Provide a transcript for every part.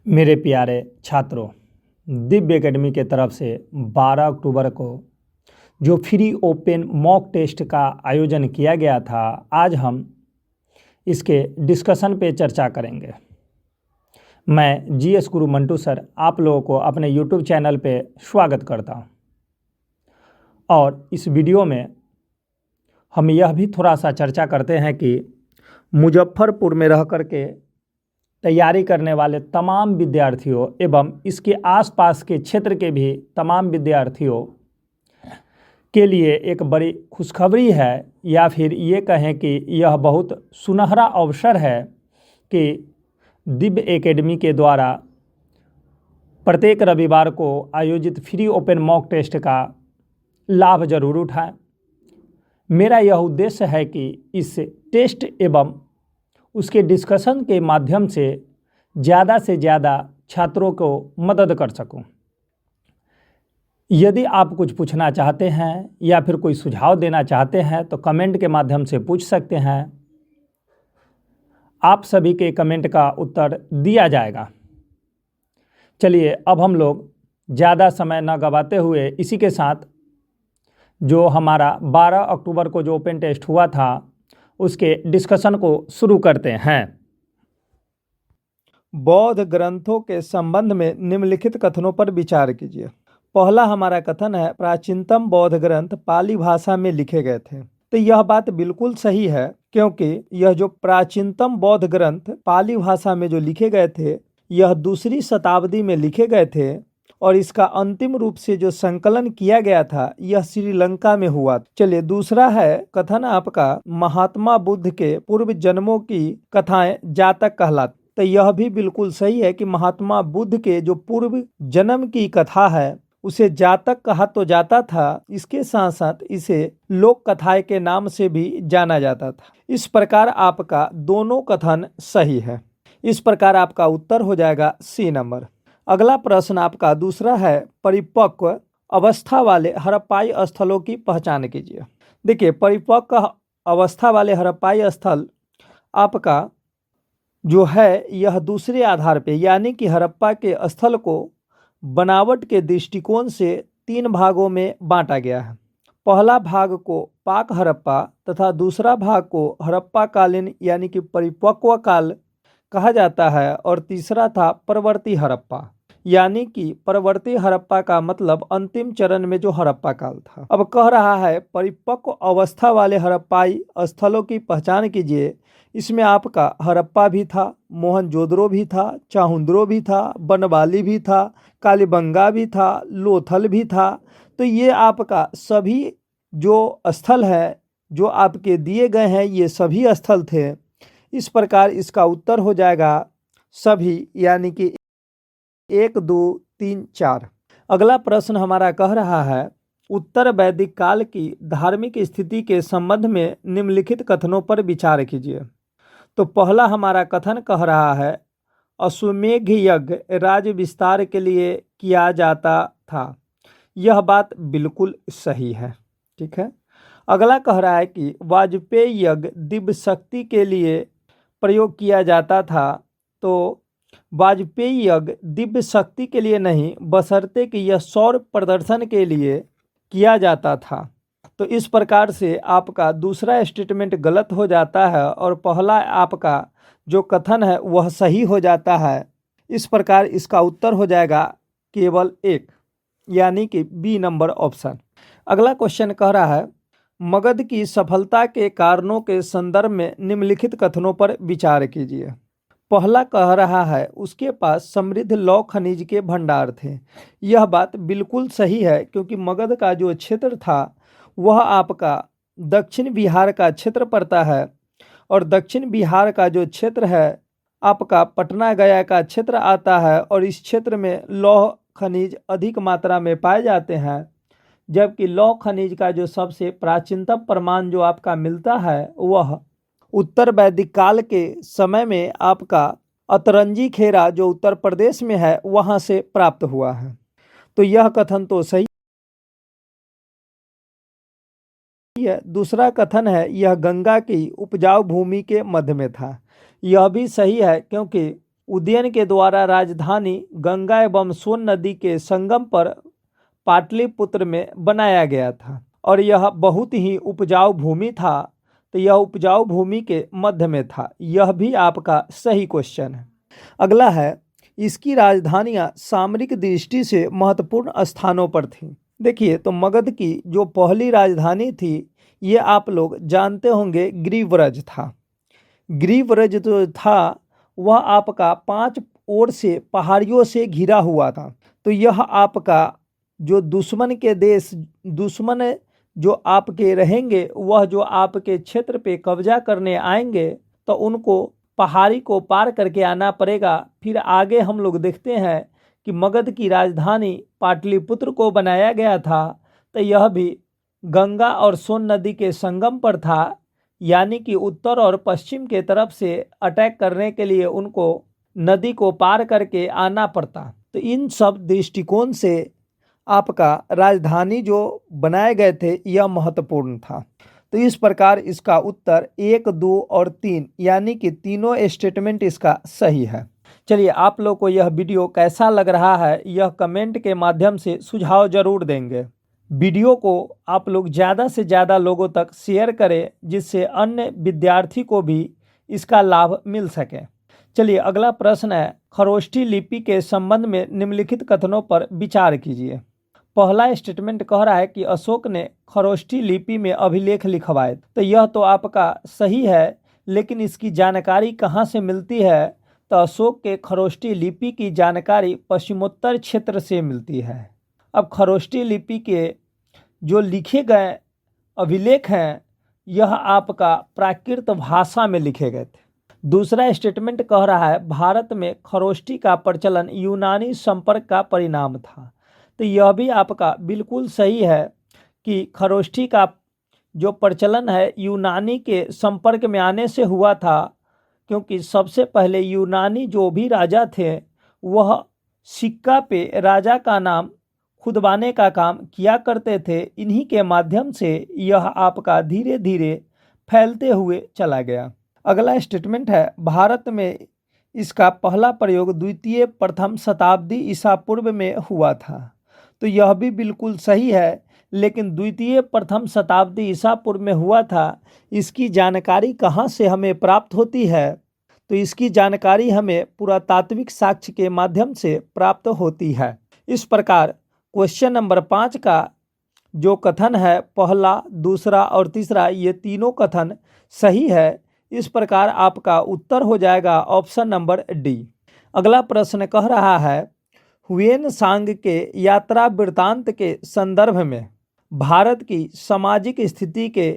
मेरे प्यारे छात्रों, दिव्य एकेडमी के तरफ से 12 अक्टूबर को जो फ्री ओपन मॉक टेस्ट का आयोजन किया गया था, आज हम इसके डिस्कशन पे चर्चा करेंगे। मैं जीएस गुरु मंटू सर आप लोगों को अपने यूट्यूब चैनल पे स्वागत करता हूँ। और इस वीडियो में हम यह भी थोड़ा सा चर्चा करते हैं कि मुजफ्फरपुर में रह कर के तैयारी करने वाले तमाम विद्यार्थियों एवं इसके आसपास के क्षेत्र के भी तमाम विद्यार्थियों के लिए एक बड़ी खुशखबरी है, या फिर ये कहें कि यह बहुत सुनहरा अवसर है कि दिव्य एकेडमी के द्वारा प्रत्येक रविवार को आयोजित फ्री ओपन मॉक टेस्ट का लाभ जरूर उठाएं। मेरा यह उद्देश्य है कि इस टेस्ट एवं उसके डिस्कशन के माध्यम से ज़्यादा छात्रों को मदद कर सकूं। यदि आप कुछ पूछना चाहते हैं या फिर कोई सुझाव देना चाहते हैं तो कमेंट के माध्यम से पूछ सकते हैं। आप सभी के कमेंट का उत्तर दिया जाएगा। चलिए अब हम लोग ज़्यादा समय न गवाते हुए इसी के साथ जो हमारा 12 अक्टूबर को जो ओपन टेस्ट हुआ था उसके डिस्कशन को शुरू करते हैं। बौद्ध ग्रंथों के संबंध में निम्नलिखित कथनों पर विचार कीजिए। पहला हमारा कथन है, प्राचीनतम बौद्ध ग्रंथ पाली भाषा में लिखे गए थे। तो यह बात बिल्कुल सही है, क्योंकि यह जो प्राचीनतम बौद्ध ग्रंथ पाली भाषा में जो लिखे गए थे, यह दूसरी शताब्दी में लिखे गए थे और इसका अंतिम रूप से जो संकलन किया गया था यह श्रीलंका में हुआ। चलिए दूसरा है कथन आपका, महात्मा बुद्ध के पूर्व जन्मों की कथाएं जातक कहलाती। तो यह भी बिल्कुल सही है कि महात्मा बुद्ध के जो पूर्व जन्म की कथा है उसे जातक कहा तो जाता था, इसके साथ साथ इसे लोक कथाएं के नाम से भी जाना जाता था। इस प्रकार आपका दोनों कथन सही है। इस प्रकार आपका उत्तर हो जाएगा सी नंबर। अगला प्रश्न आपका दूसरा है, परिपक्व अवस्था वाले हड़प्पाई स्थलों की पहचान कीजिए। देखिए, परिपक्व अवस्था वाले हड़प्पाई स्थल आपका जो है यह दूसरे आधार पे, यानी कि हड़प्पा के स्थल को बनावट के दृष्टिकोण से 3 भागों में बांटा गया है। पहला भाग को पाक हड़प्पा तथा दूसरा भाग को हड़प्पा कालीन यानी कि परिपक्व काल कहा जाता है, और तीसरा था परवर्ती हड़प्पा, यानी कि परवर्ती हड़प्पा का मतलब अंतिम चरण में जो हड़प्पा काल था। अब कह रहा है परिपक्व अवस्था वाले हड़प्पाई स्थलों की पहचान कीजिए। इसमें आपका हड़प्पा भी था, मोहनजोदड़ो भी था, चाहुंद्रो भी था, बनवाली भी था, कालीबंगा भी था, लोथल भी था। तो ये आपका सभी जो स्थल है जो आपके दिए गए हैं ये सभी स्थल थे। इस प्रकार इसका उत्तर हो जाएगा सभी, यानी कि 1, 2, 3, 4। अगला प्रश्न हमारा कह रहा है, उत्तर वैदिक काल की धार्मिक स्थिति के संबंध में निम्नलिखित कथनों पर विचार कीजिए। तो पहला हमारा कथन कह रहा है, अश्वमेध यज्ञ राज्य विस्तार के लिए किया जाता था। यह बात बिल्कुल सही है, ठीक है। अगला कह रहा है कि वाजपेयी यज्ञ दिव्य शक्ति के लिए प्रयोग किया जाता था। तो वाजपेयी यज्ञ दिव्य शक्ति के लिए नहीं, बशर्ते कि यह सौर प्रदर्शन के लिए किया जाता था। तो इस प्रकार से आपका दूसरा स्टेटमेंट गलत हो जाता है और पहला आपका जो कथन है वह सही हो जाता है। इस प्रकार इसका उत्तर हो जाएगा केवल 1, यानी कि बी नंबर ऑप्शन। अगला क्वेश्चन कह रहा है, मगध की सफलता के कारणों के संदर्भ में निम्नलिखित कथनों पर विचार कीजिए। पहला कह रहा है, उसके पास समृद्ध लौह खनिज के भंडार थे। यह बात बिल्कुल सही है, क्योंकि मगध का जो क्षेत्र था वह आपका दक्षिण बिहार का क्षेत्र पड़ता है, और दक्षिण बिहार का जो क्षेत्र है आपका पटना गया का क्षेत्र आता है, और इस क्षेत्र में लौह खनिज अधिक मात्रा में पाए जाते हैं। जबकि लौह खनिज का जो सबसे प्राचीनतम प्रमाण जो आपका मिलता है वह उत्तर वैदिक काल के समय में आपका अतरंजी खेरा जो उत्तर प्रदेश में है वहां से प्राप्त हुआ है। तो यह कथन तो सही है। दूसरा कथन है, यह गंगा की उपजाऊ भूमि के मध्य में था। यह भी सही है, क्योंकि उदयन के द्वारा राजधानी गंगा एवं सोन नदी के संगम पर पाटलिपुत्र में बनाया गया था और यह बहुत ही उपजाऊ भूमि था। तो यह उपजाऊ भूमि के मध्य में था। यह भी आपका सही क्वेश्चन है। अगला है, इसकी राजधानियां सामरिक दृष्टि से महत्वपूर्ण स्थानों पर थीं। देखिए, तो मगध की जो पहली राजधानी थी ये आप लोग जानते होंगे गिरिव्रज था। गिरिव्रज जो था वह आपका 5 ओर से पहाड़ियों से घिरा हुआ था। तो यह आपका जो दुश्मन के देश, दुश्मन जो आपके रहेंगे, वह जो आपके क्षेत्र पे कब्जा करने आएंगे तो उनको पहाड़ी को पार करके आना पड़ेगा। फिर आगे हम लोग देखते हैं कि मगध की राजधानी पाटलिपुत्र को बनाया गया था। तो यह भी गंगा और सोन नदी के संगम पर था, यानी कि उत्तर और पश्चिम के तरफ से अटैक करने के लिए उनको नदी को पार करके आना पड़ता। तो इन सब दृष्टिकोण से आपका राजधानी जो बनाए गए थे यह महत्वपूर्ण था। तो इस प्रकार इसका उत्तर 1, 2 और 3 यानी कि तीनों स्टेटमेंट इसका सही है। चलिए, आप लोग को यह वीडियो कैसा लग रहा है यह कमेंट के माध्यम से सुझाव जरूर देंगे। वीडियो को आप लोग ज़्यादा से ज़्यादा लोगों तक शेयर करें जिससे अन्य विद्यार्थी को भी इसका लाभ मिल सके। चलिए, अगला प्रश्न है, खरोष्ठी लिपि के संबंध में निम्नलिखित कथनों पर विचार कीजिए। पहला स्टेटमेंट कह रहा है कि अशोक ने खरोष्ठी लिपि में अभिलेख लिखवाए। तो यह तो आपका सही है, लेकिन इसकी जानकारी कहाँ से मिलती है? तो अशोक के खरोष्ठी लिपि की जानकारी पश्चिमोत्तर क्षेत्र से मिलती है। अब खरोष्ठी लिपि के जो लिखे गए अभिलेख हैं यह आपका प्राकृत भाषा में लिखे गए थे। दूसरा स्टेटमेंट कह रहा है, भारत में खरोष्ठी का प्रचलन यूनानी संपर्क का परिणाम था। तो यह भी आपका बिल्कुल सही है कि खरोष्ठी का जो प्रचलन है यूनानी के संपर्क में आने से हुआ था, क्योंकि सबसे पहले यूनानी जो भी राजा थे वह सिक्का पे राजा का नाम खुदवाने का काम किया करते थे। इन्हीं के माध्यम से यह आपका धीरे धीरे फैलते हुए चला गया। अगला स्टेटमेंट है, भारत में इसका पहला प्रयोग द्वितीय प्रथम शताब्दी ईसा पूर्व में हुआ था। तो यह भी बिल्कुल सही है, लेकिन द्वितीय प्रथम शताब्दी ईसा पूर्व में हुआ था। इसकी जानकारी कहाँ से हमें प्राप्त होती है? तो इसकी जानकारी हमें पुरातात्विक साक्ष्य के माध्यम से प्राप्त होती है। इस प्रकार क्वेश्चन नंबर 5 का जो कथन है, पहला, दूसरा और तीसरा, ये तीनों कथन सही है। इस प्रकार आपका उत्तर हो जाएगा ऑप्शन नंबर डी। अगला प्रश्न कह रहा है, हुएन सांग के यात्रा वृत्तांत के संदर्भ में भारत की सामाजिक स्थिति के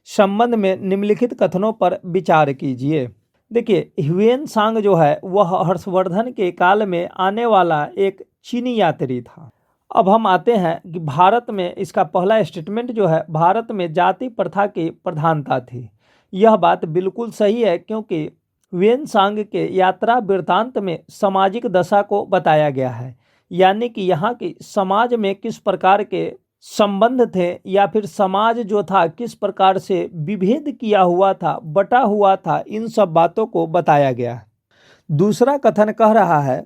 संबंध में निम्नलिखित कथनों पर विचार कीजिए। देखिए, ह्वेन सांग जो है वह हर्षवर्धन के काल में आने वाला एक चीनी यात्री था। अब हम आते हैं कि भारत में इसका पहला स्टेटमेंट जो है, भारत में जाति प्रथा की प्रधानता थी। यह बात बिल्कुल सही है, क्योंकि ह्वेन सांग के यात्रा वृत्तांत में सामाजिक दशा को बताया गया है, यानी कि यहाँ की समाज में किस प्रकार के संबंध थे या फिर समाज जो था किस प्रकार से विभेद किया हुआ था, बटा हुआ था, इन सब बातों को बताया गया है। दूसरा कथन कह रहा है,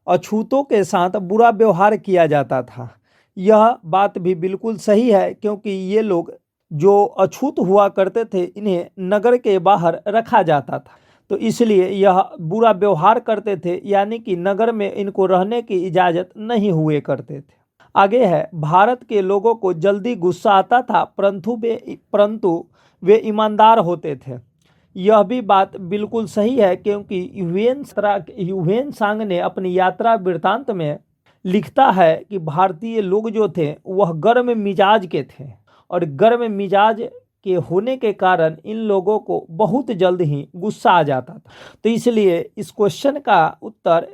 अछूतों के साथ बुरा व्यवहार किया जाता था। यह बात भी बिल्कुल सही है, क्योंकि ये लोग जो अछूत हुआ करते थे इन्हें नगर के बाहर रखा जाता था, तो इसलिए यह बुरा व्यवहार करते थे, यानी कि नगर में इनको रहने की इजाज़त नहीं हुए करते थे। आगे है, भारत के लोगों को जल्दी गुस्सा आता था, परंतु वे ईमानदार होते थे। यह भी बात बिल्कुल सही है, क्योंकि ह्वेन सांग ने अपनी यात्रा वृत्तांत में लिखता है कि भारतीय लोग जो थे वह गर्म मिजाज के थे, और गर्म मिजाज के होने के कारण इन लोगों को बहुत जल्द ही गुस्सा आ जाता था। तो इसलिए इस क्वेश्चन का उत्तर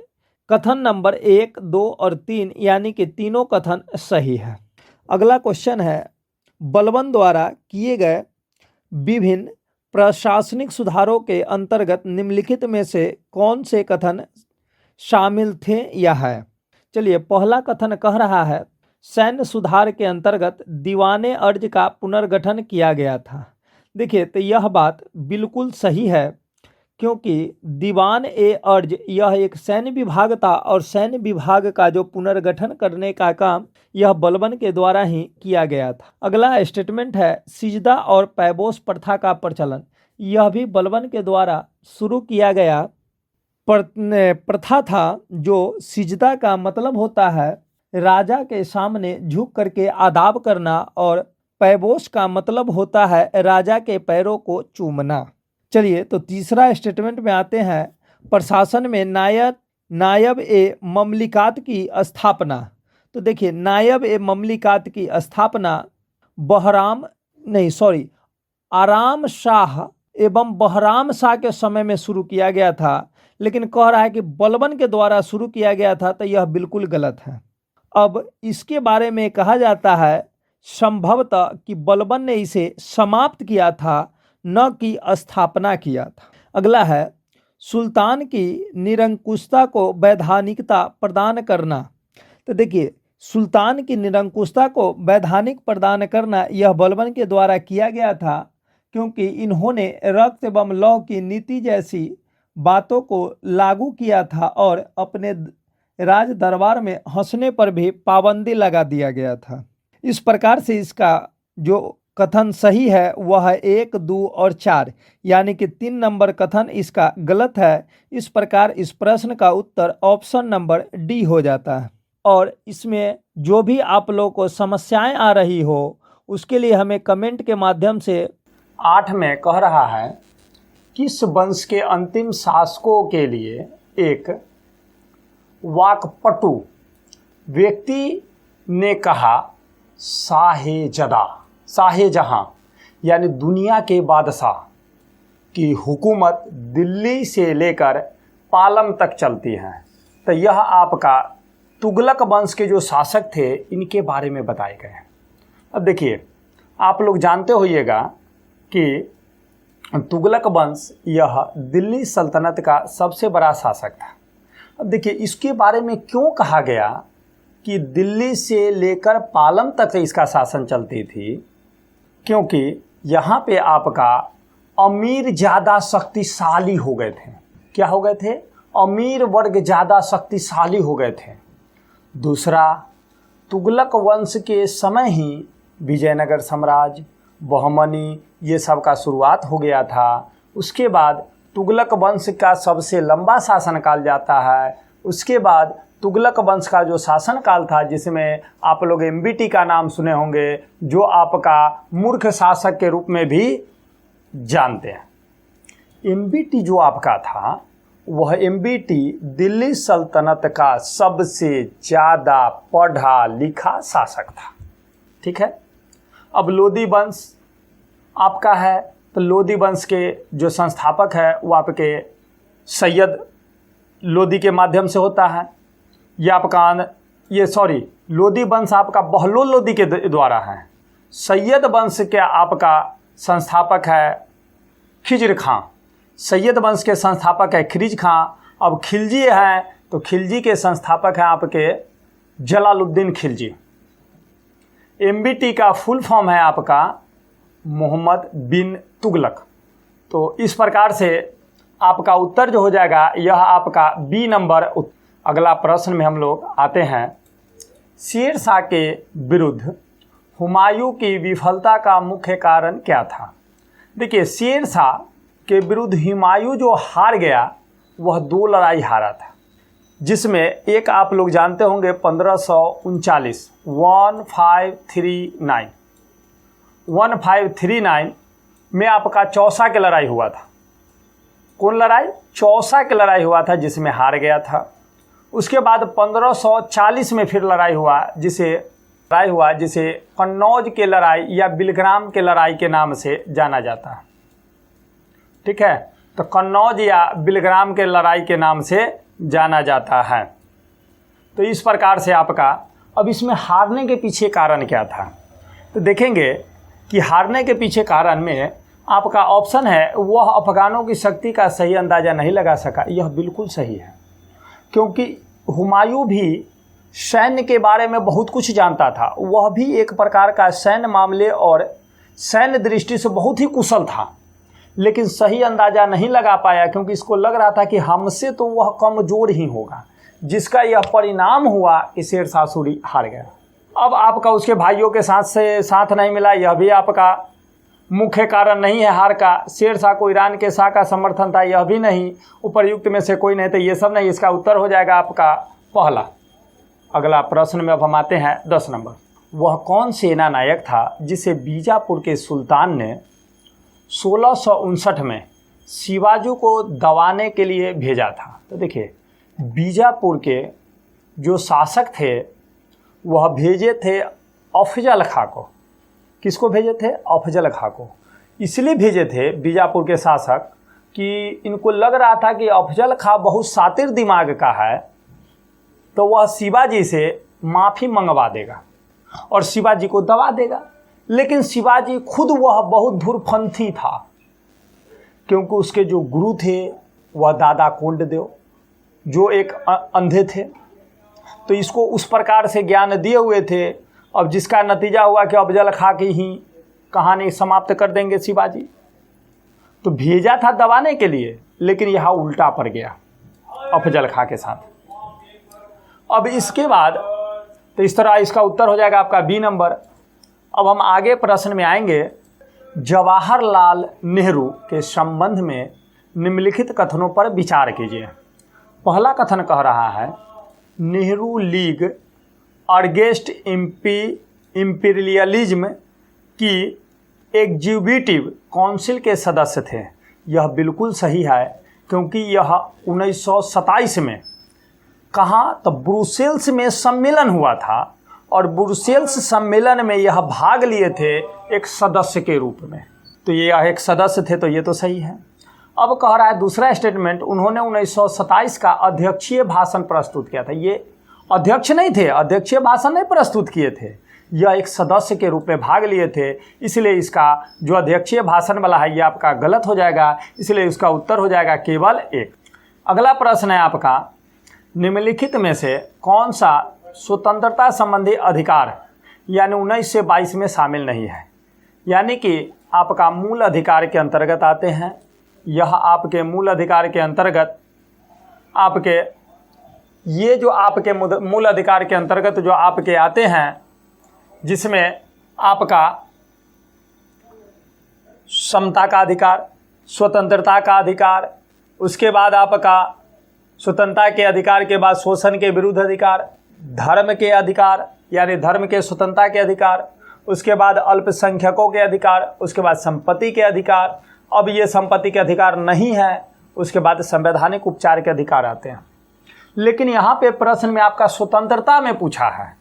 कथन नंबर 1, 2 और 3 यानी कि तीनों कथन सही है। अगला क्वेश्चन है, बलबन द्वारा किए गए विभिन्न प्रशासनिक सुधारों के अंतर्गत निम्नलिखित में से कौन से कथन शामिल थे या है? चलिए, पहला कथन कह रहा है, सैन्य सुधार के अंतर्गत दीवाने अर्ज का पुनर्गठन किया गया था। देखिए, तो यह बात बिल्कुल सही है, क्योंकि दीवान ए अर्ज यह एक सैन्य विभाग था और सैन्य विभाग का जो पुनर्गठन करने का काम यह बलबन के द्वारा ही किया गया था। अगला स्टेटमेंट है सिजदा और पैबोस प्रथा का प्रचलन। यह भी बलबन के द्वारा शुरू किया गया प्रथा था। जो सिजदा का मतलब होता है राजा के सामने झुक करके आदाब करना और पैबोस का मतलब होता है राजा के पैरों को चूमना। चलिए तो तीसरा स्टेटमेंट में आते हैं। प्रशासन में नायब ए ममलिकात की स्थापना। तो देखिए नायब ए ममलिकात की स्थापना आराम शाह एवं बहराम शाह के समय में शुरू किया गया था, लेकिन कह रहा है कि बलबन के द्वारा शुरू किया गया था, तो यह बिल्कुल गलत है। अब इसके बारे में कहा जाता है संभवतः कि बलबन ने इसे समाप्त किया था, न कि स्थापना किया था। अगला है सुल्तान की निरंकुशता को वैधानिकता प्रदान करना। तो देखिए सुल्तान की निरंकुशता को वैधानिक प्रदान करना यह बलबन के द्वारा किया गया था, क्योंकि इन्होंने रक्त एवं लौह की नीति जैसी बातों को लागू किया था और अपने राज दरबार में हंसने पर भी पाबंदी लगा दिया गया था। इस प्रकार से इसका जो कथन सही है वह 1, 2 और 4 यानी कि 3 नंबर कथन इसका गलत है। इस प्रकार इस प्रश्न का उत्तर ऑप्शन नंबर डी हो जाता है। और इसमें जो भी आप लोगों को समस्याएं आ रही हो उसके लिए हमें कमेंट के माध्यम से 8 में कह रहा है किस वंश के अंतिम शासकों के लिए एक वाकपटु व्यक्ति ने कहा शाहजहां यानी दुनिया के बादशाह की हुकूमत दिल्ली से लेकर पालम तक चलती है। तो यह आपका तुगलक वंश के जो शासक थे इनके बारे में बताए गए हैं। अब देखिए आप लोग जानते होइएगा कि तुगलक वंश यह दिल्ली सल्तनत का सबसे बड़ा शासक था। अब देखिए इसके बारे में क्यों कहा गया कि दिल्ली से लेकर पालम तक इसका शासन चलती थी, क्योंकि यहाँ पे आपका अमीर ज़्यादा शक्तिशाली हो गए थे। क्या हो गए थे? अमीर वर्ग ज़्यादा शक्तिशाली हो गए थे। दूसरा, तुगलक वंश के समय ही विजयनगर साम्राज्य, बहमनी ये सब का शुरुआत हो गया था। उसके बाद तुगलक वंश का सबसे लंबा शासनकाल जाता है। उसके बाद तुगलक वंश का जो शासनकाल था जिसमें आप लोग एमबीटी का नाम सुने होंगे, जो आपका मूर्ख शासक के रूप में भी जानते हैं। एमबीटी जो आपका था वह एमबीटी दिल्ली सल्तनत का सबसे ज़्यादा पढ़ा लिखा शासक था। ठीक है। अब लोदी वंश आपका है, तो लोदी वंश के जो संस्थापक है वो आपके सैयद लोदी के माध्यम से होता है। लोदी वंश आपका बहलोल लोदी के द्वारा है। सैयद वंश के आपका संस्थापक है खिज्र खां। सैयद वंश के संस्थापक है खिज्र खां। अब खिलजी हैं तो खिलजी के संस्थापक हैं आपके जलालुद्दीन खिलजी। एमबीटी का फुल फॉर्म है आपका मोहम्मद बिन तुगलक। तो इस प्रकार से आपका उत्तर जो हो जाएगा यह आपका बी नंबर। अगला प्रश्न में हम लोग आते हैं। शेर शाह के विरुद्ध हुमायूं की विफलता का मुख्य कारण क्या था? देखिए शेर शाह के विरुद्ध हुमायूं जो हार गया वह 2 लड़ाई हारा था, जिसमें एक आप लोग जानते होंगे 1539 1539 में आपका चौसा की लड़ाई हुआ था। कौन लड़ाई? चौसा की लड़ाई हुआ था जिसमें हार गया था। उसके बाद 1540 में फिर लड़ाई हुआ जिसे कन्नौज के लड़ाई या बिलग्राम के लड़ाई के नाम से जाना जाता है। ठीक है, तो कन्नौज या बिलग्राम के लड़ाई के नाम से जाना जाता है। तो इस प्रकार से आपका अब इसमें हारने के पीछे कारण क्या था? तो देखेंगे कि हारने के पीछे कारण में आपका ऑप्शन है वह अफगानों की शक्ति का सही अंदाज़ा नहीं लगा सका। यह बिल्कुल सही है, क्योंकि हुमायूं भी सैन्य के बारे में बहुत कुछ जानता था। वह भी एक प्रकार का सैन्य मामले और सैन्य दृष्टि से बहुत ही कुशल था, लेकिन सही अंदाज़ा नहीं लगा पाया, क्योंकि इसको लग रहा था कि हमसे तो वह कमज़ोर ही होगा, जिसका यह परिणाम हुआ कि शेरशाह सूरी हार गया। अब आपका उसके भाइयों के साथ नहीं मिला, यह भी आपका मुख्य कारण नहीं है हार का। शेरशाह को ईरान के शाह का समर्थन था, यह भी नहीं। उपर्युक्त में से कोई नहीं, तो ये सब नहीं। इसका उत्तर हो जाएगा आपका पहला। अगला प्रश्न में अब हम आते हैं 10 नंबर। वह कौन सेना नायक था जिसे बीजापुर के सुल्तान ने 1659 में शिवाजी को दबाने के लिए भेजा था? तो देखिए, बीजापुर के जो शासक थे वह भेजे थे अफजल खां को। किसको भेजे थे? अफजल खां को। इसलिए भेजे थे बीजापुर के शासक कि इनको लग रहा था कि अफजल खां बहुत शातिर दिमाग का है, तो वह शिवाजी से माफ़ी मंगवा देगा और शिवाजी को दबा देगा। लेकिन शिवाजी खुद वह बहुत धुरफंती था, क्योंकि उसके जो गुरु थे वह दादा कोंडदेव, जो एक अंधे थे, तो इसको उस प्रकार से ज्ञान दिए हुए थे। अब जिसका नतीजा हुआ कि अफजल खां की ही कहानी समाप्त कर देंगे शिवाजी। तो भेजा था दबाने के लिए, लेकिन यहाँ उल्टा पड़ गया अफजल खां के साथ। अब इसके बाद तो इस तरह इसका उत्तर हो जाएगा आपका बी नंबर। अब हम आगे प्रश्न में आएंगे। जवाहरलाल नेहरू के संबंध में निम्नलिखित कथनों पर विचार कीजिए। पहला कथन कह रहा है, नेहरू लीग अगेंस्ट इंपीरियलिज्म की एग्जीक्यूटिव काउंसिल के सदस्य थे। यह बिल्कुल सही है, क्योंकि यह 1927 में कहाँ? तो ब्रुसेल्स में सम्मेलन हुआ था, और ब्रुसेल्स सम्मेलन में यह भाग लिए थे एक सदस्य के रूप में। तो ये एक सदस्य थे, तो ये तो सही है। अब कह रहा है दूसरा स्टेटमेंट, उन्होंने 1927 का अध्यक्षीय भाषण प्रस्तुत किया था। ये अध्यक्ष नहीं थे, अध्यक्षीय भाषण नहीं प्रस्तुत किए थे, यह एक सदस्य के रूप में भाग लिए थे। इसलिए इसका जो अध्यक्षीय भाषण वाला है ये आपका गलत हो जाएगा, इसलिए इसका उत्तर हो जाएगा केवल 1। अगला प्रश्न है आपका, निम्नलिखित में से कौन सा स्वतंत्रता संबंधी अधिकार यानी 19 से 22 में शामिल नहीं है? यानी कि आपका मूल अधिकार के अंतर्गत आते हैं। यह आपके मूल अधिकार के अंतर्गत आपके ये जो आपके मूल अधिकार के अंतर्गत जो आपके आते हैं, जिसमें आपका समता का अधिकार, स्वतंत्रता का अधिकार, उसके बाद आपका स्वतंत्रता के अधिकार के बाद शोषण के विरुद्ध अधिकार, धर्म के अधिकार यानी धर्म के स्वतंत्रता के अधिकार, उसके बाद अल्पसंख्यकों के अधिकार, उसके बाद संपत्ति के अधिकार। अब ये संपत्ति के अधिकार नहीं है, उसके बाद संवैधानिक उपचार के अधिकार आते हैं। लेकिन यहाँ पे प्रश्न में आपका स्वतंत्रता में पूछा है,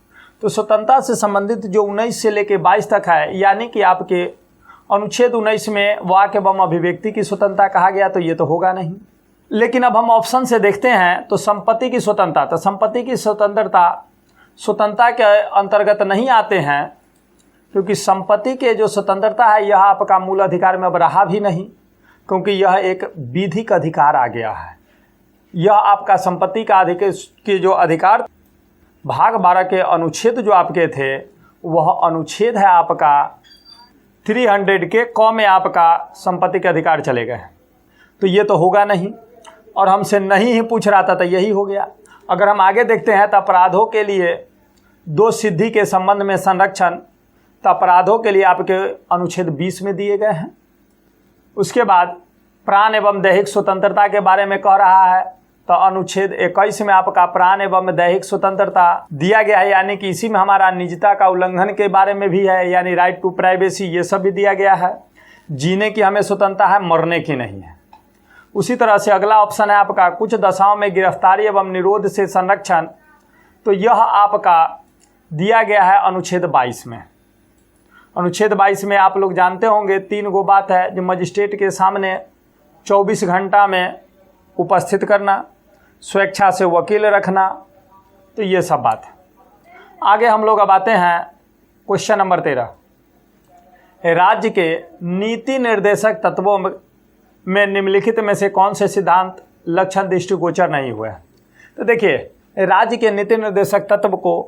तो स्वतंत्रता से संबंधित जो 19 से लेकर 22 तक है, यानी कि आपके अनुच्छेद 19 में वाक एवं अभिव्यक्ति की स्वतंत्रता कहा गया, तो ये तो होगा नहीं। लेकिन अब हम ऑप्शन से देखते हैं, तो संपत्ति की स्वतंत्रता, तो संपत्ति की स्वतंत्रता के अंतर्गत नहीं आते हैं, क्योंकि संपत्ति के जो स्वतंत्रता है यह आपका मूल अधिकार में अब रहा भी नहीं, क्योंकि यह एक विधिक अधिकार आ गया है। यह आपका संपत्ति का अधिकार के जो अधिकार भाग 12 के अनुच्छेद जो आपके थे, वह अनुच्छेद है आपका 300 के क में आपका संपत्ति के अधिकार चले गए। तो ये तो होगा नहीं, और हमसे नहीं ही पूछ रहा था, तो यही हो गया। अगर हम आगे देखते हैं तो अपराधों के लिए 2 सिद्धि के संबंध में संरक्षण, तो अपराधों के लिए आपके अनुच्छेद 20 में दिए गए हैं। उसके बाद प्राण एवं दैहिक स्वतंत्रता के बारे में कह रहा है, तो अनुच्छेद 21 में आपका प्राण एवं दैहिक स्वतंत्रता दिया गया है, यानी कि इसी में हमारा निजता का उल्लंघन के बारे में भी है, यानी राइट टू प्राइवेसी, ये सब भी दिया गया है। जीने की हमें स्वतंत्रता है, मरने की नहीं है। उसी तरह से अगला ऑप्शन है आपका कुछ दशाओं में गिरफ्तारी एवं निरोध से संरक्षण, तो यह आपका दिया गया है अनुच्छेद 22 में। अनुच्छेद 22 में आप लोग जानते होंगे 3 गो बात है, जो मजिस्ट्रेट के सामने 24 घंटा में उपस्थित करना, स्वेच्छा से वकील रखना, तो ये सब बात है। आगे हम लोग अब आते हैं क्वेश्चन नंबर 13। राज्य के नीति निर्देशक तत्वों में निम्नलिखित में से कौन से सिद्धांत लक्षण दृष्टिगोचर नहीं हुए? तो देखिए, राज्य के नीति निर्देशक तत्व को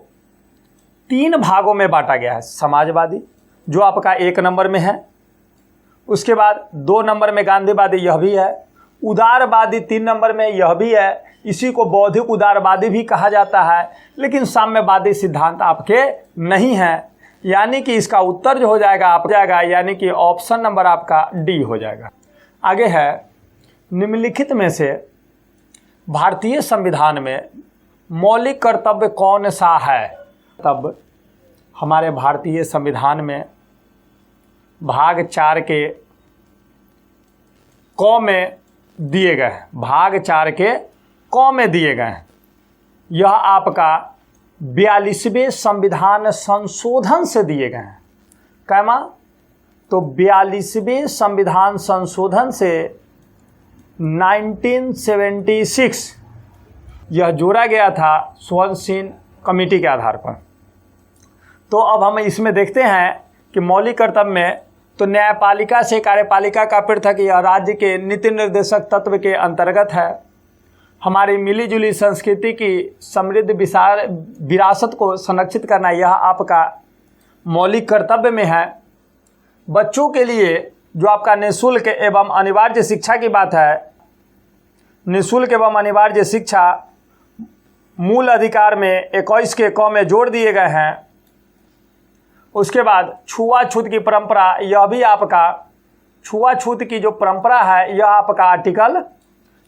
3 भागों में बांटा गया है। समाजवादी जो आपका 1 नंबर में है, उसके बाद 2 नंबर में गांधीवादी, यह भी है। उदारवादी 3 नंबर में, यह भी है। इसी को बौद्धिक उदारवादी भी कहा जाता है। लेकिन साम्यवादी सिद्धांत आपके नहीं है, यानी कि इसका उत्तर जो हो जाएगा यानी कि ऑप्शन नंबर आपका डी हो जाएगा। आगे है, निम्नलिखित में से भारतीय संविधान में मौलिक कर्तव्य कौन सा है? तब हमारे भारतीय संविधान में भाग 4 के क में दिए गए हैं, भाग 4 के क में दिए गए हैं। यह आपका 42वें संविधान संशोधन से दिए गए हैं। कैमा? तो 42वें संविधान संशोधन से 1976 यह जोड़ा गया था स्वर्ण कमेटी के आधार पर। तो अब हम इसमें देखते हैं कि मौलिक कर्तव्य में तो न्यायपालिका से कार्यपालिका का पृथक, यह राज्य के नीति निर्देशक तत्व के अंतर्गत है। हमारी मिली जुली संस्कृति की समृद्ध विरासत को संरक्षित करना यह आपका मौलिक कर्तव्य में है। बच्चों के लिए जो आपका निःशुल्क एवं अनिवार्य शिक्षा की बात है, निःशुल्क एवं अनिवार्य शिक्षा मूल अधिकार में 21 के क में जोड़ दिए गए हैं। उसके बाद छुआछूत की परंपरा, यह भी आपका छुआछूत की जो परंपरा है यह आपका आर्टिकल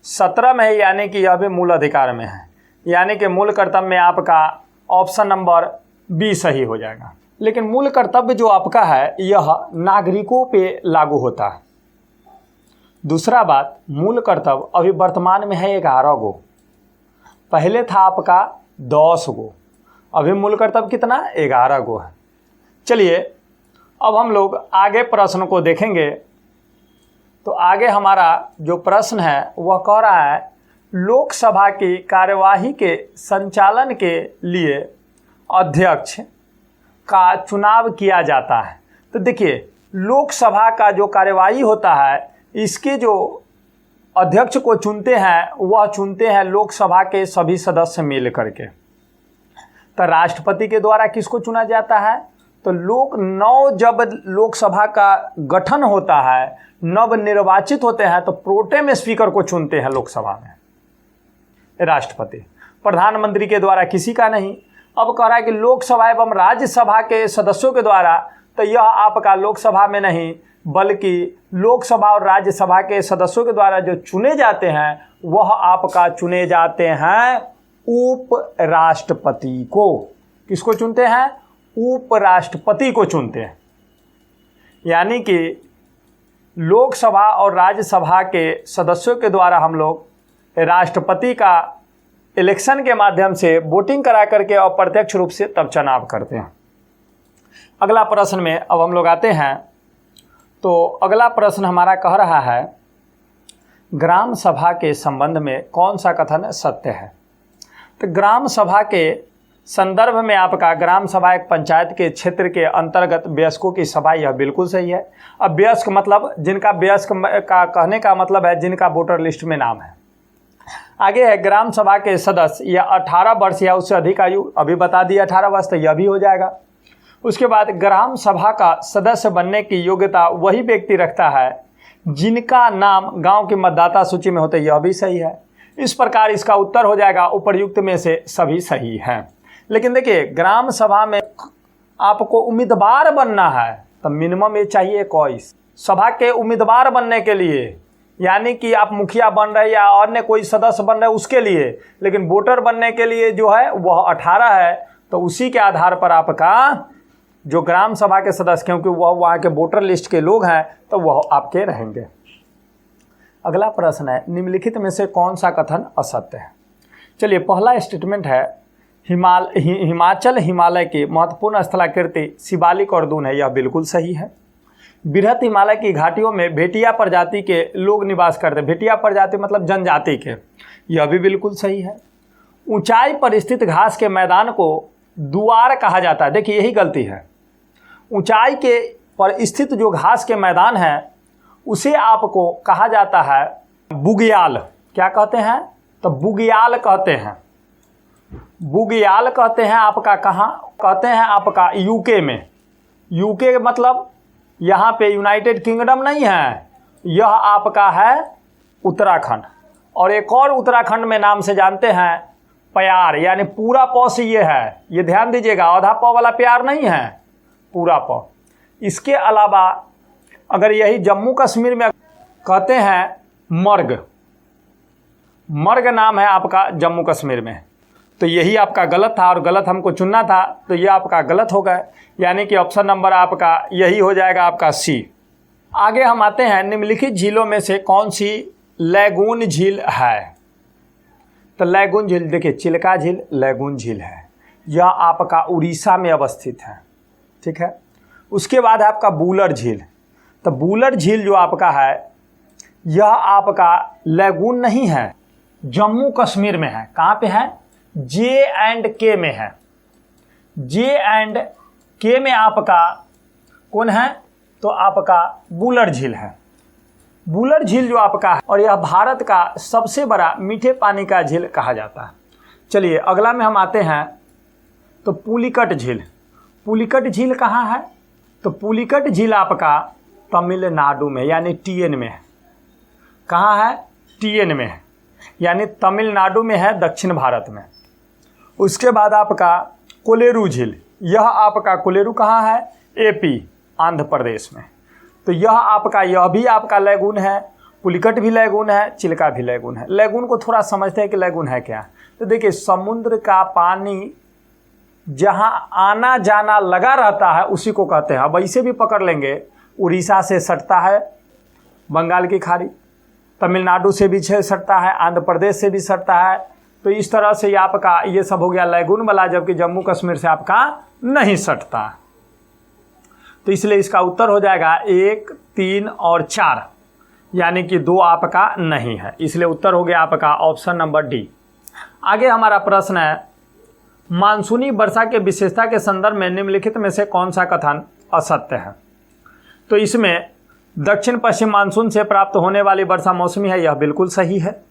17 में है, यानी कि यह भी मूल अधिकार में है। यानी कि मूल कर्तव्य में आपका ऑप्शन नंबर बी सही हो जाएगा। लेकिन मूल कर्तव्य जो आपका है यह नागरिकों पे लागू होता है। दूसरा बात, मूल कर्तव्य अभी वर्तमान में है 11 गो, पहले था आपका 10 गो, अभी मूल कर्तव्य कितना 11 गो है। चलिए अब हम लोग आगे प्रश्न को देखेंगे। तो आगे हमारा जो प्रश्न है वह कह रहा है, लोकसभा की कार्यवाही के संचालन के लिए अध्यक्ष का चुनाव किया जाता है। तो देखिए, लोकसभा का जो कार्यवाही होता है इसके जो अध्यक्ष को चुनते हैं वह चुनते हैं लोकसभा के सभी सदस्य मिल करके। तो राष्ट्रपति के द्वारा किसको चुना जाता है? तो जब लोकसभा का गठन होता है, नव निर्वाचित होते हैं, तो प्रोटेम स्पीकर को चुनते हैं लोकसभा में राष्ट्रपति, प्रधानमंत्री के द्वारा किसी का नहीं। अब कह रहा है कि लोकसभा एवं राज्यसभा के सदस्यों के द्वारा, तो यह आपका लोकसभा में नहीं बल्कि लोकसभा और राज्यसभा के सदस्यों के द्वारा जो चुने जाते हैं वह आपका चुने जाते हैं उपराष्ट्रपति को। किसको चुनते हैं? उपराष्ट्रपति को चुनते हैं। यानी कि लोकसभा और राज्यसभा के सदस्यों के द्वारा हम लोग राष्ट्रपति का इलेक्शन के माध्यम से वोटिंग करा करके अप्रत्यक्ष रूप से तब चुनाव करते हैं। अगला प्रश्न में अब हम लोग आते हैं। तो अगला प्रश्न हमारा कह रहा है, ग्राम सभा के संबंध में कौन सा कथन सत्य है? तो ग्राम सभा के संदर्भ में आपका ग्राम सभा एक पंचायत के क्षेत्र के अंतर्गत वयस्कों की सभा, यह बिल्कुल सही है। अब वयस्क मतलब जिनका वयस्क का कहने का मतलब है जिनका वोटर लिस्ट में नाम है। आगे है, ग्राम सभा के सदस्य या 18 वर्ष या उससे अधिक आयु, अभी बता दिया 18 वर्ष, तो यह भी हो जाएगा। उसके बाद ग्राम सभा का सदस्य बनने की योग्यता वही व्यक्ति रखता है जिनका नाम गांव की मतदाता सूची में होता है, यह भी सही है। इस प्रकार इसका उत्तर हो जाएगा उपर्युक्त में से सभी सही हैं। लेकिन देखिए, ग्राम सभा में आपको उम्मीदवार बनना है तो मिनिमम ये चाहिए 21। सभा के उम्मीदवार बनने के लिए, यानी कि आप मुखिया बन रहे या अन्य कोई सदस्य बन रहे उसके लिए, लेकिन वोटर बनने के लिए जो है वह 18 है। तो उसी के आधार पर आपका जो ग्राम सभा के सदस्य, क्योंकि वह वहाँ के वोटर लिस्ट के लोग हैं, तो वह आपके रहेंगे। अगला प्रश्न है, निम्नलिखित में से कौन सा कथन असत्य है? चलिए, पहला स्टेटमेंट है, हिमाचल हिमालय की महत्वपूर्ण स्थलाकृति शिवालिक और दून है, यह बिल्कुल सही है। बृहत हिमालय की घाटियों में भेटिया प्रजाति के लोग निवास करते हैं। भेटिया प्रजाति मतलब जनजाति के, यह भी बिल्कुल सही है। ऊंचाई पर स्थित घास के मैदान को दुआर कहा जाता है, देखिए यही गलती है। ऊंचाई के पर स्थित जो घास के मैदान है उसे आपको कहा जाता है बुग्याल। क्या कहते हैं? तो बुग्याल कहते हैं। बुग्याल कहते हैं आपका कहाँ कहते हैं? आपका यूके में। यूके मतलब यहाँ पे यूनाइटेड किंगडम नहीं है, यह आपका है उत्तराखंड। और एक और उत्तराखंड में नाम से जानते हैं प्यार, यानी पूरा प से ये है, ये ध्यान दीजिएगा, आधा प वाला प्यार नहीं है, पूरा प। इसके अलावा अगर यही जम्मू कश्मीर में कहते हैं मर्ग, मर्ग नाम है आपका जम्मू कश्मीर में, तो यही आपका गलत था और गलत हमको चुनना था, तो ये आपका गलत हो गया, यानी कि ऑप्शन नंबर आपका यही हो जाएगा आपका सी। आगे हम आते हैं, निम्नलिखित झीलों में से कौन सी लैगून झील है? तो लैगून झील देखिए, चिल्का झील लैगून झील है, यह आपका उड़ीसा में अवस्थित है, ठीक है। उसके बाद है आपका वुलर झील, तो वुलर झील जो आपका है यह आपका लैगून नहीं है, जम्मू कश्मीर में है। कहाँ पे है? J&K में है, J&K में आपका कौन है? तो आपका वुलर झील है। वुलर झील जो आपका है और यह भारत का सबसे बड़ा मीठे पानी का झील कहा जाता है। चलिए अगला में हम आते हैं, तो पुलिकट झील। पुलिकट झील कहाँ है? तो पुलिकट झील आपका तमिलनाडु में, यानी TN में है। कहाँ है? TN में है, यानी तमिलनाडु में है, दक्षिण भारत में। उसके बाद आपका कोलेरू झील, यह आपका कोलेरू कहाँ है? AP आंध्र प्रदेश में। तो यह आपका, यह भी आपका लैगून है, पुलिकट भी लैगून है, चिल्का भी लैगून है। लैगून को थोड़ा समझते हैं कि लैगून है क्या। तो देखिए, समुद्र का पानी जहाँ आना जाना लगा रहता है उसी को कहते हैं। अब ऐसे भी पकड़ लेंगे, उड़ीसा से सटता है बंगाल की खाड़ी, तमिलनाडु से भी सटता है, आंध्र प्रदेश से भी सटता है, तो इस तरह से आपका ये सब हो गया लैगून वाला, जबकि जम्मू कश्मीर से आपका नहीं सटता। तो इसलिए इसका उत्तर हो जाएगा 1, 3 और 4, यानी कि 2 आपका नहीं है, इसलिए उत्तर हो गया आपका ऑप्शन नंबर डी। आगे हमारा प्रश्न है, मानसूनी वर्षा के विशेषता के संदर्भ में निम्नलिखित में से कौन सा कथन असत्य है? तो इसमें दक्षिण पश्चिम मानसून से प्राप्त होने वाली वर्षा मौसमी है, यह बिल्कुल सही है।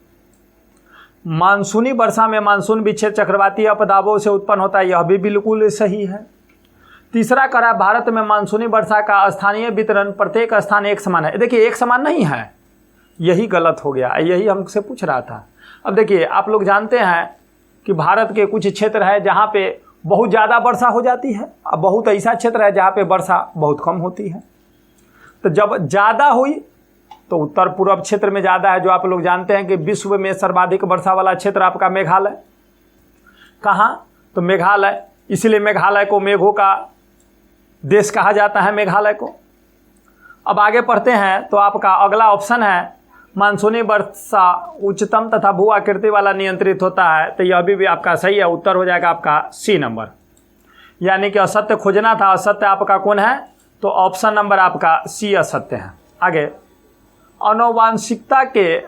मानसूनी वर्षा में मानसून विक्षेप चक्रवाती अपदाबों से उत्पन्न होता है, यह भी बिल्कुल सही है। तीसरा करा, भारत में मानसूनी वर्षा का स्थानीय वितरण प्रत्येक स्थान एक समान है। देखिए, एक समान नहीं है, यही गलत हो गया, यही हमसे पूछ रहा था। अब देखिए, आप लोग जानते हैं कि भारत के कुछ क्षेत्र है जहाँ पे बहुत ज़्यादा वर्षा हो जाती है, और बहुत ऐसा क्षेत्र है जहाँ पे वर्षा बहुत कम होती है। तो जब ज़्यादा हुई तो उत्तर पूर्व क्षेत्र में ज़्यादा है, जो आप लोग जानते हैं कि विश्व में सर्वाधिक वर्षा वाला क्षेत्र आपका मेघालय। कहाँ? तो मेघालय, इसलिए मेघालय को मेघों का देश कहा जाता है, मेघालय को। अब आगे पढ़ते हैं, तो आपका अगला ऑप्शन है, मानसूनी वर्षा उच्चतम तथा भू आकृति वाला नियंत्रित होता है, तो यह भी आपका सही है, उत्तर हो जाएगा आपका सी नंबर। यानी कि असत्य खोजना था, असत्य आपका कौन है? तो ऑप्शन नंबर आपका सी असत्य है। आगे, आनुवांशिकता के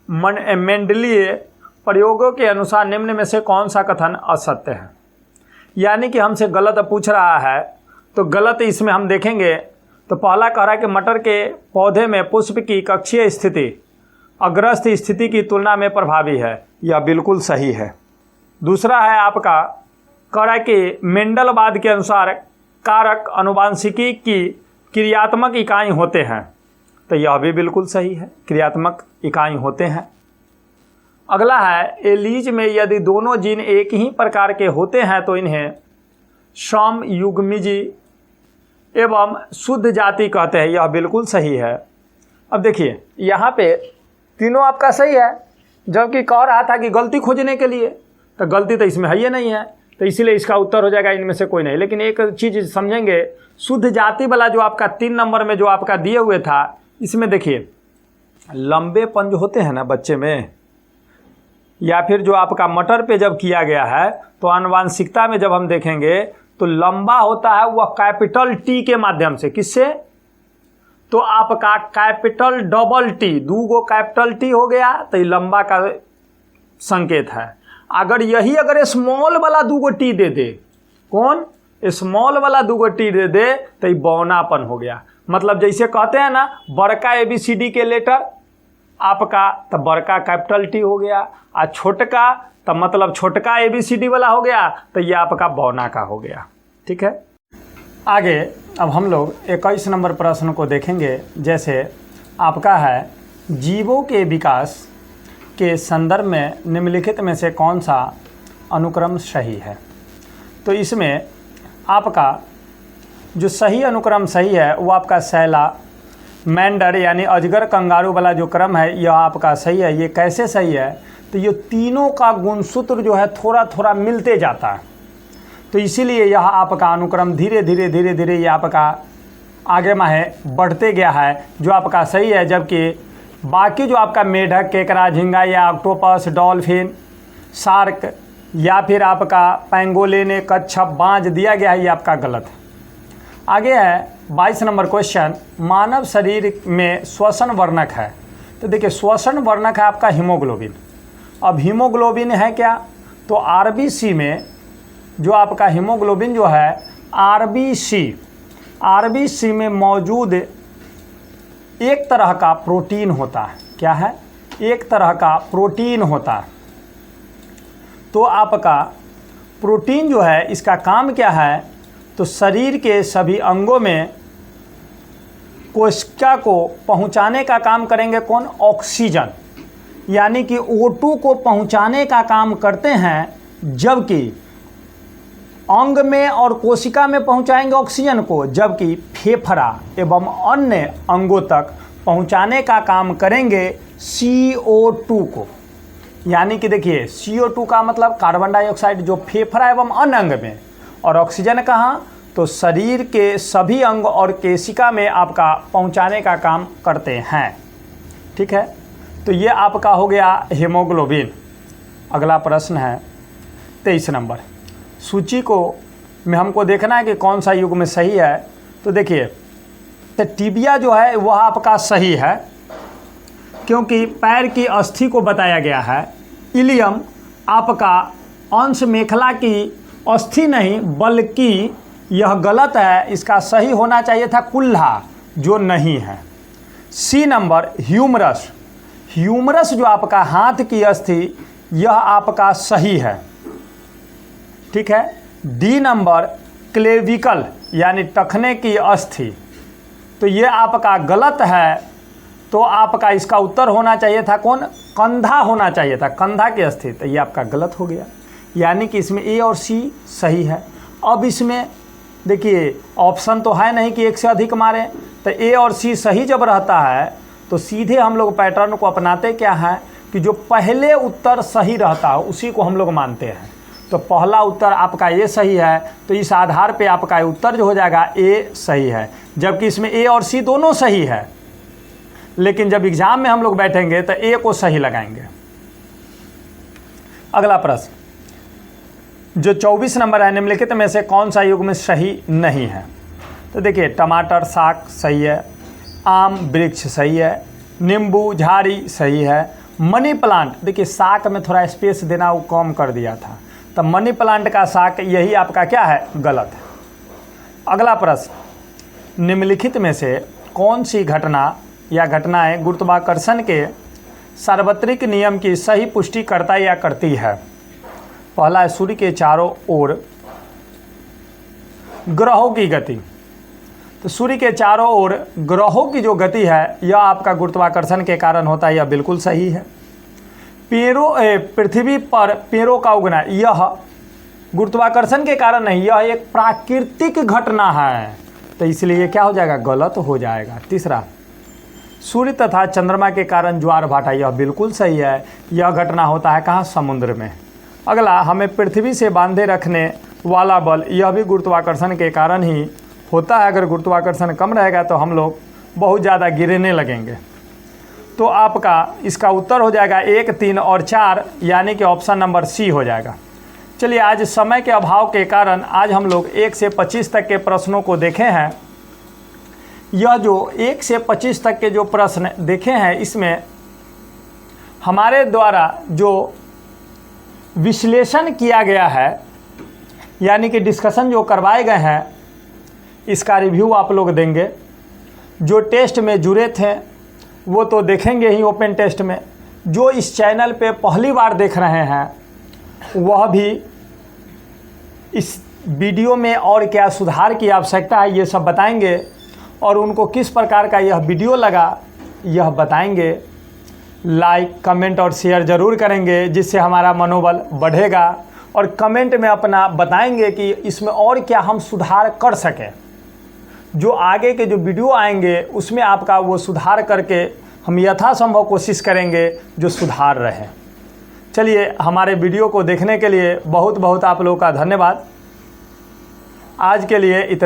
मेंडलीय प्रयोगों के अनुसार निम्न में से कौन सा कथन असत्य है? यानी कि हमसे गलत पूछ रहा है, तो गलत इसमें हम देखेंगे, तो पहला कह रहा है कि मटर के पौधे में पुष्प की कक्षीय स्थिति अग्रस्थ स्थिति की तुलना में प्रभावी है, यह बिल्कुल सही है। दूसरा है आपका, कह रहा है कि मेंडलवाद के अनुसार कारक आनुवांशिकी की क्रियात्मक इकाई होते हैं, तो यह भी बिल्कुल सही है, क्रियात्मक इकाई होते हैं। अगला है, एलीज में यदि दोनों जीन एक ही प्रकार के होते हैं तो इन्हें समयुग्मिजी एवं शुद्ध जाति कहते हैं, यह बिल्कुल सही है। अब देखिए, यहाँ पे तीनों आपका सही है, जबकि कह रहा था कि गलती खोजने के लिए, तो गलती तो इसमें है ही नहीं है, तो इसीलिए इसका उत्तर हो जाएगा इनमें से कोई नहीं। लेकिन एक चीज़ समझेंगे, शुद्ध जाति वाला जो आपका 3 नंबर में जो आपका दिए हुए था, इसमें देखिए लंबे पंज होते हैं ना बच्चे में, या फिर जो आपका मटर पे जब किया गया है, तो आनुवांशिकता में जब हम देखेंगे तो लंबा होता है वह कैपिटल टी के माध्यम से। किससे? तो आपका कैपिटल डबल टी, 2 गो कैपिटल टी हो गया, तो ये लंबा का संकेत है। अगर स्मॉल वाला 2 गो टी दे दे, कौन? स्मॉल वाला 2 गो टी दे दे, तो ये बौनापन हो गया। मतलब जैसे कहते हैं ना, बड़का ABCD के लेटर आपका, तो बड़का कैपिटल टी हो गया, और छोटका तो मतलब छोटका ABCD वाला हो गया, तो ये आपका बौना का हो गया। ठीक है। आगे अब हम लोग 21 नंबर प्रश्न को देखेंगे। जैसे आपका है, जीवों के विकास के संदर्भ में निम्नलिखित में से कौन सा अनुक्रम सही है। तो इसमें आपका जो सही अनुक्रम सही है वो आपका सैलामेंडर यानी अजगर कंगारू वाला जो क्रम है यह आपका सही है। ये कैसे सही है, तो ये तीनों का गुणसूत्र जो है थोड़ा थोड़ा मिलते जाता है, तो इसीलिए यह आपका अनुक्रम धीरे धीरे धीरे धीरे ये आपका आगे में है बढ़ते गया है, जो आपका सही है। जबकि बाकी जो आपका मेढक, केकड़ा, झींगा या ऑक्टोपस, डॉल्फिन, शार्क या फिर आपका पैंगोलिन, कच्छप, बाज दिया गया है, ये आपका गलत है। आगे है 22 नंबर क्वेश्चन, मानव शरीर में श्वसन वर्णक है। तो देखिए श्वसन वर्णक है आपका हीमोग्लोबिन। अब हीमोग्लोबिन है क्या, तो आरबीसी में जो आपका हीमोग्लोबिन जो है आरबीसी में मौजूद एक तरह का प्रोटीन होता है। क्या है, एक तरह का प्रोटीन होता है। तो आपका प्रोटीन जो है इसका काम क्या है, तो शरीर के सभी अंगों में कोशिका को पहुंचाने का काम करेंगे कौन, ऑक्सीजन, यानी कि O2 को पहुंचाने का काम करते हैं। जबकि अंग में और कोशिका में पहुंचाएंगे ऑक्सीजन को, जबकि फेफड़ा एवं अन्य अंगों तक पहुंचाने का काम करेंगे CO2 को। यानी कि देखिए CO2 का मतलब कार्बन डाइऑक्साइड जो फेफड़ा एवं अन्य अंग में, और ऑक्सीजन कहाँ, तो शरीर के सभी अंग और केशिका में आपका पहुंचाने का काम करते हैं। ठीक है, तो ये आपका हो गया हीमोग्लोबिन। अगला प्रश्न है 23 नंबर, सूची को में हमको देखना है कि कौन सा युग में सही है। तो देखिए तो टिबिया जो है वह आपका सही है, क्योंकि पैर की अस्थि को बताया गया है। इलियम आपका अंश मेखला की अस्थि नहीं, बल्कि यह गलत है, इसका सही होना चाहिए था कुल्हा, जो नहीं है। सी नंबर ह्यूमरस, ह्यूमरस जो आपका हाथ की अस्थि यह आपका सही है। ठीक है। डी नंबर क्लेविकल यानी टखने की अस्थि, तो ये आपका गलत है। तो आपका इसका उत्तर होना चाहिए था कौन, कंधा होना चाहिए था, कंधा की अस्थि, तो ये आपका गलत हो गया। यानी कि इसमें ए और सी सही है। अब इसमें देखिए ऑप्शन तो है नहीं कि एक से अधिक मारें, तो ए और सी सही जब रहता है तो सीधे हम लोग पैटर्न को अपनाते क्या है कि जो पहले उत्तर सही रहता है उसी को हम लोग मानते हैं। तो पहला उत्तर आपका ए सही है, तो इस आधार पे आपका उत्तर जो हो जाएगा ए सही है। जबकि इसमें ए और सी दोनों सही है, लेकिन जब एग्जाम में हम लोग बैठेंगे तो ए को सही लगाएंगे। अगला प्रश्न जो 24 नंबर है, निम्नलिखित में से कौन सा युग में सही नहीं है। तो देखिए टमाटर साग सही है, आम वृक्ष सही है, नींबू झाड़ी सही है, मनी प्लांट, देखिए साग में थोड़ा स्पेस देना वो कम कर दिया था, तो मनी प्लांट का साग यही आपका क्या है, गलत है। अगला प्रश्न निम्नलिखित में से कौन सी घटना या घटनाएं गुरुत्वाकर्षण के सार्वत्रिक नियम की सही पुष्टि करता या करती है। पहला है सूर्य के चारों ओर ग्रहों की गति। तो सूर्य के चारों ओर ग्रहों की जो गति है यह आपका गुरुत्वाकर्षण के कारण होता है, यह बिल्कुल सही है। पृथ्वी पर पेड़ों का उगना यह गुरुत्वाकर्षण के कारण नहीं, यह एक प्राकृतिक घटना है, तो इसलिए क्या हो जाएगा, गलत हो जाएगा। तीसरा सूर्य तथा चंद्रमा के कारण ज्वार भाटा, यह बिल्कुल सही है, यह घटना होता है कहाँ, समुद्र में। अगला हमें पृथ्वी से बांधे रखने वाला बल, यह भी गुरुत्वाकर्षण के कारण ही होता है। अगर गुरुत्वाकर्षण कम रहेगा तो हम लोग बहुत ज़्यादा गिरने लगेंगे। तो आपका इसका उत्तर हो जाएगा 1, 3 और 4, यानी कि ऑप्शन नंबर सी हो जाएगा। चलिए आज समय के अभाव के कारण आज हम लोग 1 से 25 तक के प्रश्नों को देखे हैं। यह जो 1 से 25 तक के जो प्रश्न देखे हैं इसमें हमारे द्वारा जो विश्लेषण किया गया है, यानी कि डिस्कशन जो करवाए गए हैं, इसका रिव्यू आप लोग देंगे। जो टेस्ट में जुड़े थे वो तो देखेंगे ही ओपन टेस्ट में, जो इस चैनल पे पहली बार देख रहे हैं वह भी इस वीडियो में और क्या सुधार की आवश्यकता है, ये सब बताएंगे। और उनको किस प्रकार का यह वीडियो लगा, यह बताएंगे। लाइक, कमेंट और शेयर ज़रूर करेंगे, जिससे हमारा मनोबल बढ़ेगा। और कमेंट में अपना बताएंगे कि इसमें और क्या हम सुधार कर सकें। जो आगे के जो वीडियो आएंगे उसमें आपका वो सुधार करके हम यथासंभव कोशिश करेंगे जो सुधार रहे। चलिए, हमारे वीडियो को देखने के लिए बहुत बहुत आप लोगों का धन्यवाद। आज के लिए इतना।